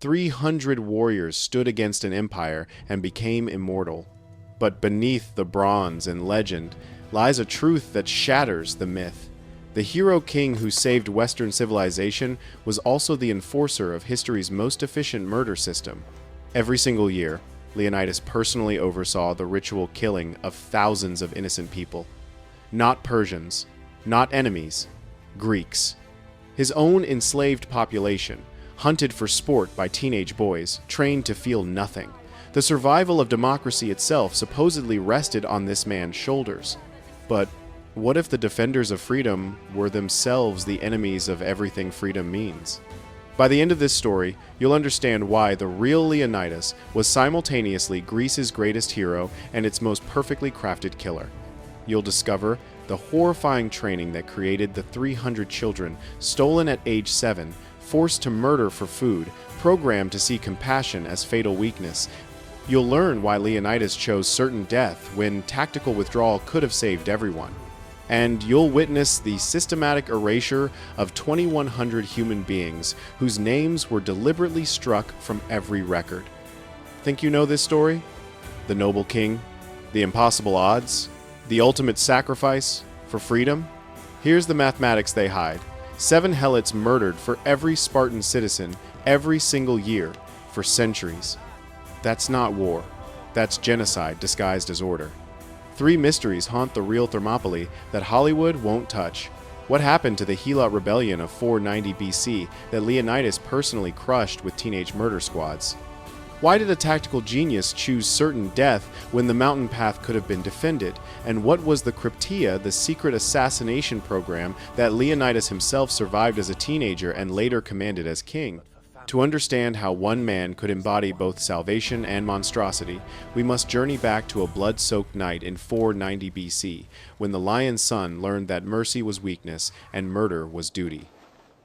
300 warriors stood against an empire and became immortal. But beneath the bronze and legend lies a truth that shatters the myth. The hero king who saved Western civilization was also the enforcer of history's most efficient murder system. Every single year, Leonidas personally oversaw the ritual killing of thousands of innocent people. Not Persians, not enemies, Greeks. His own enslaved population, hunted for sport by teenage boys, trained to feel nothing. The survival of democracy itself supposedly rested on this man's shoulders. But what if the defenders of freedom were themselves the enemies of everything freedom means? By the end of this story, you'll understand why the real Leonidas was simultaneously Greece's greatest hero and its most perfectly crafted killer. You'll discover the horrifying training that created the 300 children stolen at age 7, forced to murder for food, programmed to see compassion as fatal weakness. You'll learn why Leonidas chose certain death when tactical withdrawal could have saved everyone. And you'll witness the systematic erasure of 2,100 human beings whose names were deliberately struck from every record. Think you know this story? The noble king? The impossible odds? The ultimate sacrifice for freedom? Here's the mathematics they hide. 7 helots murdered for every Spartan citizen every single year for centuries. That's not war. That's genocide disguised as order. 3 mysteries haunt the real Thermopylae that Hollywood won't touch. What happened to the Helot rebellion of 490 BC that Leonidas personally crushed with teenage murder squads? Why did a tactical genius choose certain death when the mountain path could have been defended? And what was the Cryptia, the secret assassination program that Leonidas himself survived as a teenager and later commanded as king? To understand how one man could embody both salvation and monstrosity, we must journey back to a blood-soaked night in 490 BC, when the lion's son learned that mercy was weakness and murder was duty.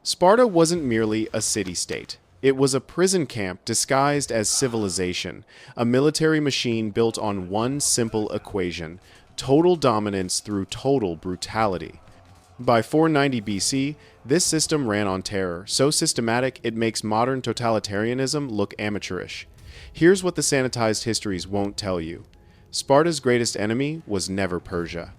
Sparta wasn't merely a city-state. It was a prison camp disguised as civilization, a military machine built on one simple equation: total dominance through total brutality. By 490 BC, this system ran on terror, so systematic it makes modern totalitarianism look amateurish. Here's what the sanitized histories won't tell you. Sparta's greatest enemy was never Persia.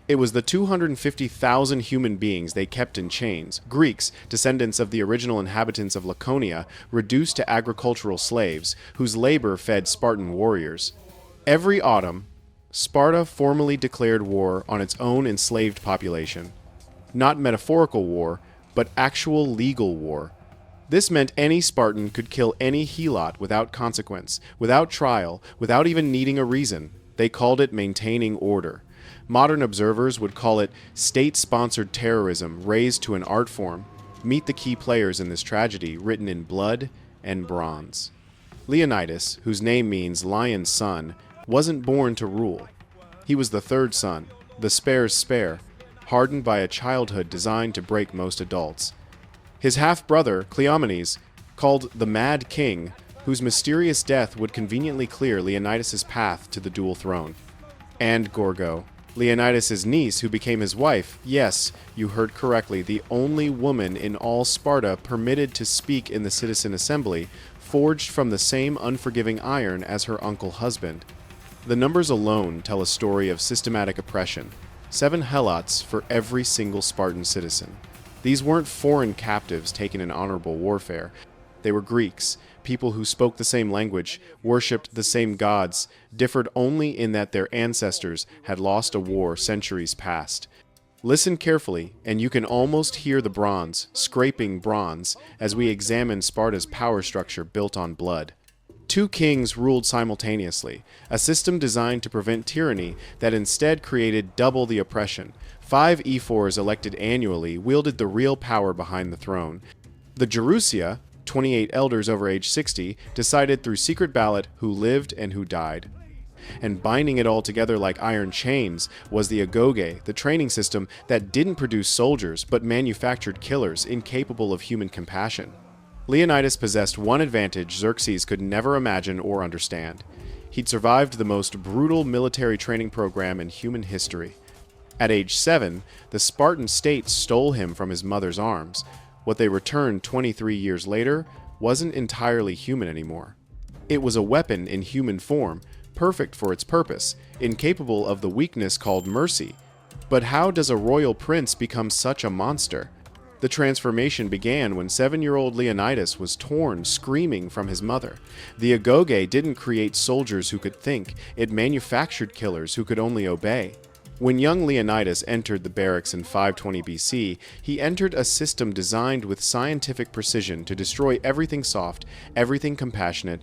It was the 250,000 human beings they kept in chains, Greeks, descendants of the original inhabitants of Laconia, reduced to agricultural slaves, whose labor fed Spartan warriors. Every autumn, Sparta formally declared war on its own enslaved population. Not metaphorical war, but actual legal war. This meant any Spartan could kill any Helot without consequence, without trial, without even needing a reason. They called it maintaining order. Modern observers would call it state-sponsored terrorism raised to an art form. Meet the key players in this tragedy, written in blood and bronze. Leonidas, whose name means lion's son, wasn't born to rule. He was the third son, the spare's spare, hardened by a childhood designed to break most adults. His half-brother, Cleomenes, called the Mad King, whose mysterious death would conveniently clear Leonidas' path to the dual throne. And Gorgo, Leonidas' niece who became his wife, yes, you heard correctly, the only woman in all Sparta permitted to speak in the citizen assembly, forged from the same unforgiving iron as her uncle husband. The numbers alone tell a story of systematic oppression. 7 helots for every single Spartan citizen. These weren't foreign captives taken in honorable warfare. They were Greeks, people who spoke the same language, worshipped the same gods, differed only in that their ancestors had lost a war centuries past. Listen carefully, and you can almost hear the bronze, scraping bronze, as we examine Sparta's power structure built on blood. 2 kings ruled simultaneously, a system designed to prevent tyranny that instead created double the oppression. 5 ephors elected annually wielded the real power behind the throne. The Gerousia, 28 elders over age 60, decided through secret ballot who lived and who died. And binding it all together like iron chains was the agoge, the training system that didn't produce soldiers but manufactured killers incapable of human compassion. Leonidas possessed one advantage Xerxes could never imagine or understand. He'd survived the most brutal military training program in human history. At age 7, the Spartan state stole him from his mother's arms. What they returned 23 years later wasn't entirely human anymore. It was a weapon in human form, perfect for its purpose, incapable of the weakness called mercy. But how does a royal prince become such a monster? The transformation began when 7-year-old Leonidas was torn, screaming from his mother. The Agoge didn't create soldiers who could think, it manufactured killers who could only obey. When young Leonidas entered the barracks in 520 BC, he entered a system designed with scientific precision to destroy everything soft, everything compassionate,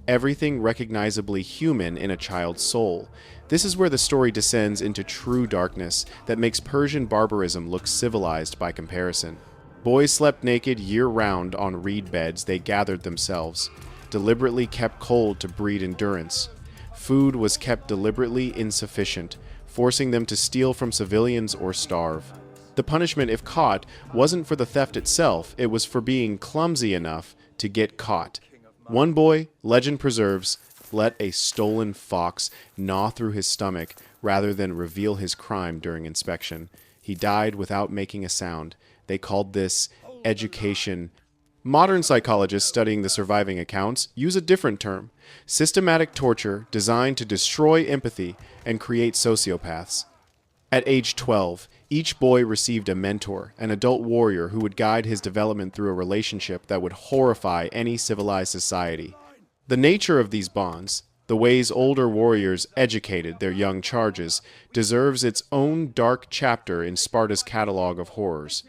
everything recognizably human in a child's soul. This is where the story descends into true darkness that makes Persian barbarism look civilized by comparison. Boys slept naked year-round on reed beds they gathered themselves, deliberately kept cold to breed endurance. Food was kept deliberately insufficient, forcing them to steal from civilians or starve. The punishment, if caught, wasn't for the theft itself, it was for being clumsy enough to get caught. One boy, legend preserves, let a stolen fox gnaw through his stomach rather than reveal his crime during inspection. He died without making a sound. They called this education. Modern psychologists studying the surviving accounts use a different term: systematic torture designed to destroy empathy and create sociopaths. At age 12, each boy received a mentor, an adult warrior who would guide his development through a relationship that would horrify any civilized society. The nature of these bonds, the ways older warriors educated their young charges, deserves its own dark chapter in Sparta's catalog of horrors.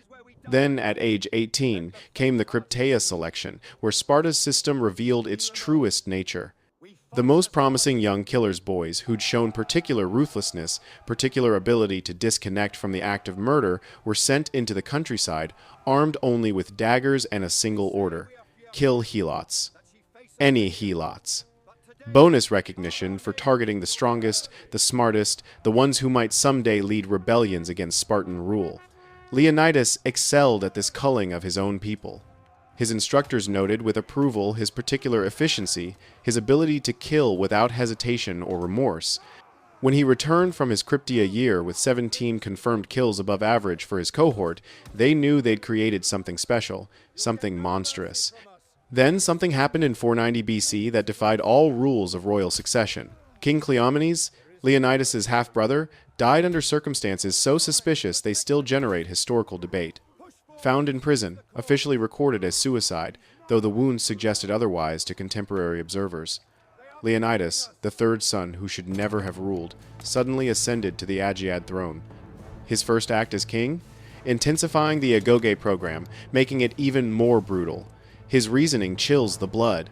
Then, at age 18, came the Crypteia selection, where Sparta's system revealed its truest nature. The most promising young killers' boys, who'd shown particular ruthlessness, particular ability to disconnect from the act of murder, were sent into the countryside, armed only with daggers and a single order: kill helots. Any helots. Bonus recognition for targeting the strongest, the smartest, the ones who might someday lead rebellions against Spartan rule. Leonidas excelled at this culling of his own people. His instructors noted with approval his particular efficiency, his ability to kill without hesitation or remorse. When he returned from his Crypteia year with 17 confirmed kills above average for his cohort, they knew they'd created something special, something monstrous. Then something happened in 490 BC that defied all rules of royal succession. King Cleomenes, Leonidas' half-brother, died under circumstances so suspicious they still generate historical debate. Found in prison, officially recorded as suicide, though the wounds suggested otherwise to contemporary observers. Leonidas, the third son who should never have ruled, suddenly ascended to the Agiad throne. His first act as king? Intensifying the Agoge program, making it even more brutal. His reasoning chills the blood.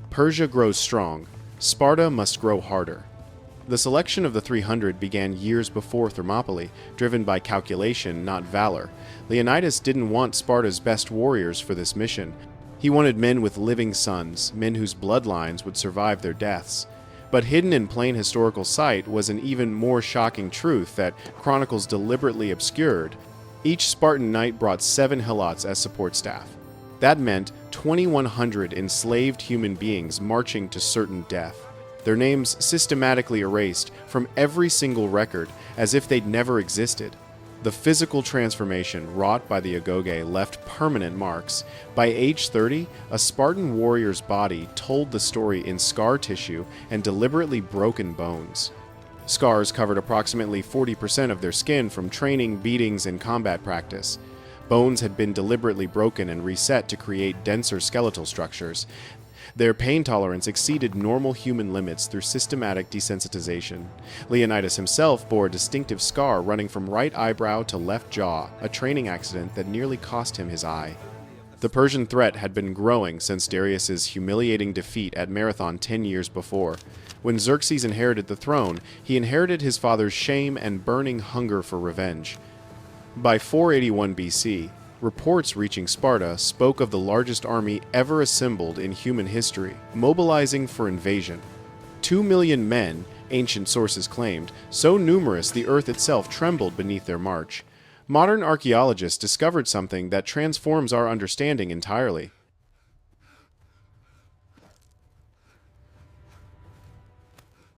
Persia grows strong. Sparta must grow harder. The selection of the 300 began years before Thermopylae, driven by calculation, not valor. Leonidas didn't want Sparta's best warriors for this mission. He wanted men with living sons, men whose bloodlines would survive their deaths. But hidden in plain historical sight was an even more shocking truth that chronicles deliberately obscured. Each Spartan knight brought 7 helots as support staff. That meant 2,100 enslaved human beings marching to certain death. Their names systematically erased from every single record as if they'd never existed. The physical transformation wrought by the Agoge left permanent marks. By age 30, a Spartan warrior's body told the story in scar tissue and deliberately broken bones. Scars covered approximately 40% of their skin from training, beatings, and combat practice. Bones had been deliberately broken and reset to create denser skeletal structures. Their pain tolerance exceeded normal human limits through systematic desensitization. Leonidas himself bore a distinctive scar running from right eyebrow to left jaw, a training accident that nearly cost him his eye. The Persian threat had been growing since Darius's humiliating defeat at Marathon 10 years before. When Xerxes inherited the throne, he inherited his father's shame and burning hunger for revenge. By 481 BC, reports reaching Sparta spoke of the largest army ever assembled in human history, mobilizing for invasion. 2 million men, ancient sources claimed, so numerous the earth itself trembled beneath their march. Modern archaeologists discovered something that transforms our understanding entirely.